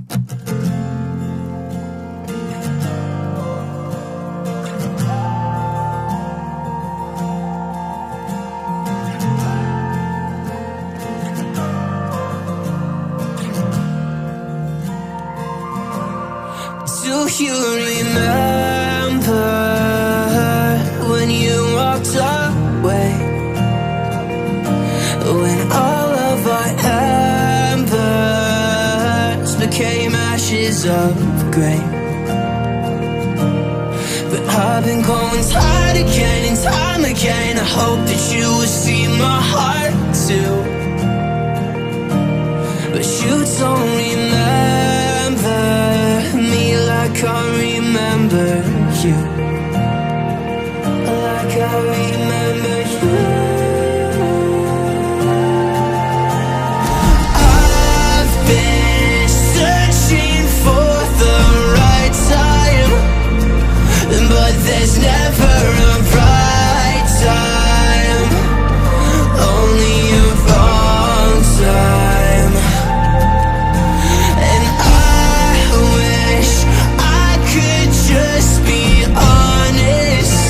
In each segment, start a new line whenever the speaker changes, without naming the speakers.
Do you remember when you walked away? When all of our embers became ashes of grey. But I've been going time again and time again. I hope that you will see my heart too. But you don't remember me like I remember you. Like I remember you. I've been searching for the right time, but there's never a right time, only a wrong time. And I wish I could just be honest.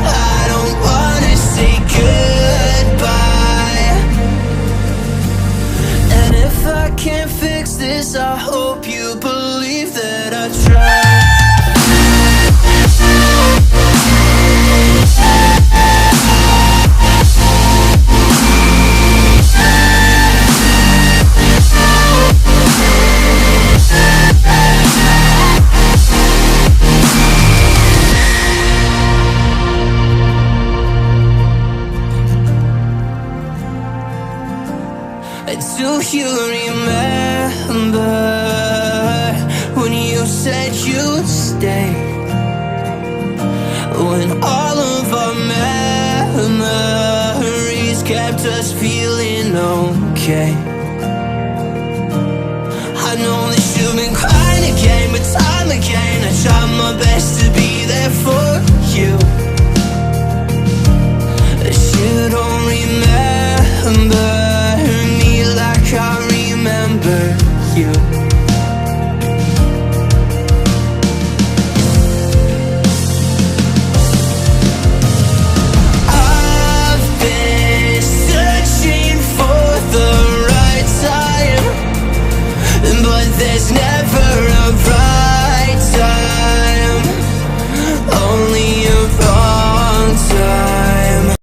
I don't wanna say goodbye. And if I can't fix this, I hope you believe that I tried. Do you remember when you said you'd stay? When all of our memories kept us feeling okay. I know that you've been crying again, but time again I tried my best to be there for you. But you don't remember